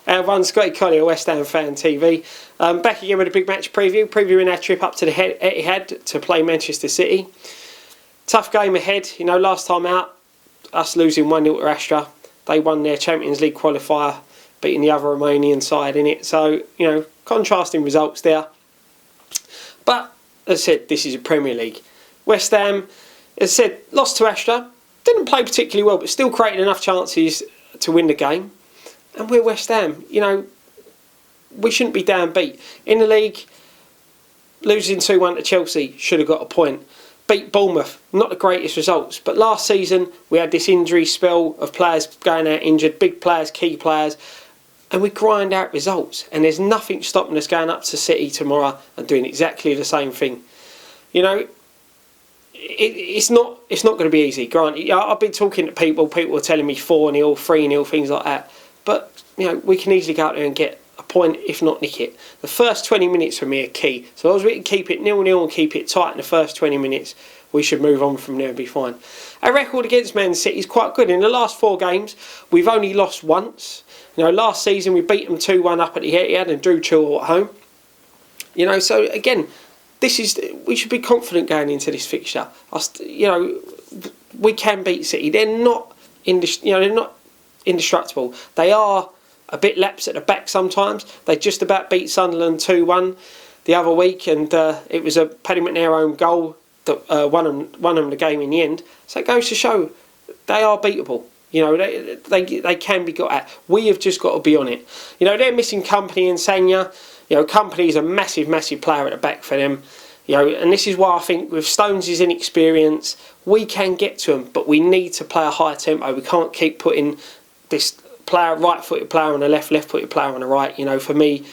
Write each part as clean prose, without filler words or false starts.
Everyone, Scotty Collier, West Ham Fan TV. Back again with a big match preview, previewing our trip up to the Etihad to play Manchester City. Tough game ahead. You know, last time out, us losing 1-0 to Astra. They won their Champions League qualifier, beating the other Romanian side in it. So, you know, contrasting results there. But, as I said, this is a Premier League. West Ham, as I said, lost to Astra. Didn't play particularly well, but still created enough chances to win the game. And we're West Ham. You know, we shouldn't be downbeat. In the league, losing 2-1 to Chelsea, should have got a point. Beat Bournemouth, not the greatest results. But last season, we had this injury spell of players going out injured, big players, key players, and we grind out results. And there's nothing stopping us going up to City tomorrow and doing exactly the same thing. You know, it's not going to be easy. Granted, I've been talking to people are telling me 4-0, 3-0, things like that. But, you know, we can easily go out there and get a point, if not nick it. The first 20 minutes for me are key. So as we can keep it 0-0 and keep it tight in the first 20 minutes, we should move on from there and be fine. Our record against Man City is quite good. In the last 4 games, we've only lost once. You know, last season we beat them 2-1 up at the Etihad and drew 2 at home. You know, so again, we should be confident going into this fixture. You know, we can beat City. They're not indestructible. They are a bit lax at the back sometimes. They just about beat Sunderland 2-1 the other week, and it was a Paddy McNair own goal that won them the game in the end. So it goes to show they are beatable. You know, they can be got at. We have just got to be on it. You know, they're missing Company and Sanya. You know, Company is a massive, massive player at the back for them. You know, and this is why I think with Stones' inexperience, we can get to them, but we need to play a high tempo. We can't keep putting this player, right-footed player on the left, left-footed player on the right. You know, for me,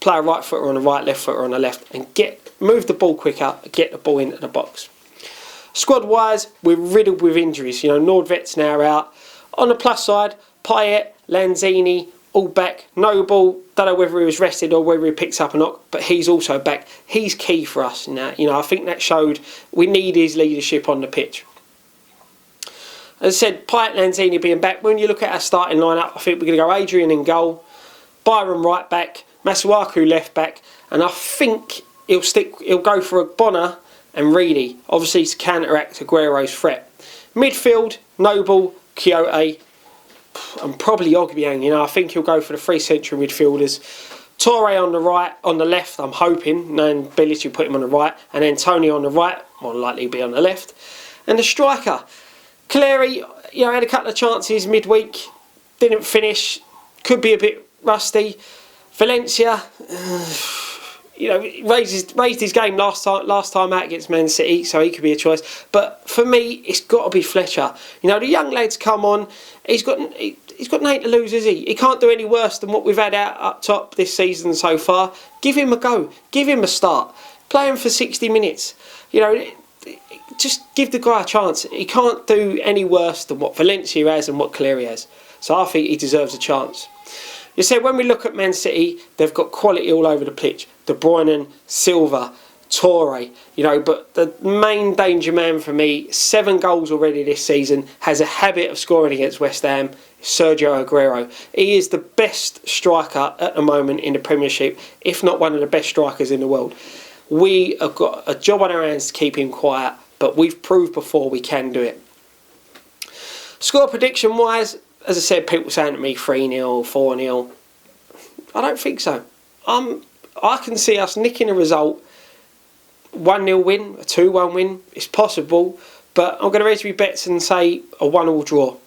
play a right footer on the right, left footer on the left, and move the ball quicker, get the ball into the box. Squad-wise, we're riddled with injuries. You know, Nordvet's now out. On the plus side, Payet, Lanzini, all back. Noble, don't know whether he was rested or whether he picked up a knock, but he's also back. He's key for us now. You know, I think that showed we need his leadership on the pitch. As I said, Payet, Lanzini being back. When you look at our starting lineup, I think we're going to go Adrian in goal, Byron right back, Masuaku left back, and I think he'll go for a Bonner and Reedy, obviously to counteract Aguero's threat. Midfield, Noble, Quixote, and probably Ogbiang. You know, I think he'll go for the 3 central midfielders. Torre on the right, on the left, I'm hoping, knowing Bilic will put him on the right, and then Tony on the right, more likely be on the left. And the striker, Cleary, you know, had a couple of chances midweek, didn't finish, could be a bit rusty. Valencia, you know, raised his game last time out against Man City, so he could be a choice. But for me, it's got to be Fletcher. You know, the young lad's come on. He's got nothing to lose, is he? He can't do any worse than what we've had out up top this season so far. Give him a go. Give him a start. Play him for 60 minutes. You know, just give the guy a chance. He can't do any worse than what Valencia has and what Cleary has. So I think he deserves a chance. You said when we look at Man City, they've got quality all over the pitch. De Bruyne, Silva, Torre, you know, but the main danger man for me, 7 goals already this season, has a habit of scoring against West Ham, Sergio Aguero. He is the best striker at the moment in the Premiership, if not one of the best strikers in the world. We have got a job on our hands to keep him quiet, but we've proved before we can do it. Score prediction wise, as I said, people saying to me 3-0, 4-0. I don't think so. I can see us nicking a result, 1-0 win, a 2-1 win. It's possible, but I'm going to raise my bets and say a 1-1 draw.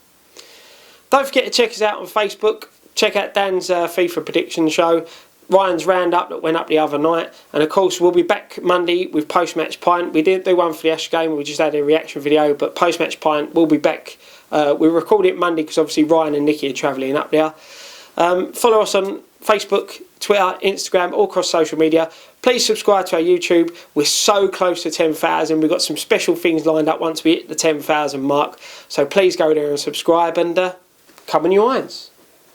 Don't forget to check us out on Facebook. Check out Dan's FIFA prediction show, Ryan's Roundup that went up the other night, and of course we'll be back Monday with post-match pint. We didn't do one for the Astra game, we just had a reaction video, but post-match pint we'll be back. We're recording it Monday because obviously Ryan and Nicky are travelling up there. Follow us on Facebook, Twitter, Instagram, all across social media. Please subscribe to our YouTube. We're so close to 10,000. We've got some special things lined up once we hit the 10,000 mark. So please go there and subscribe and come on you irons.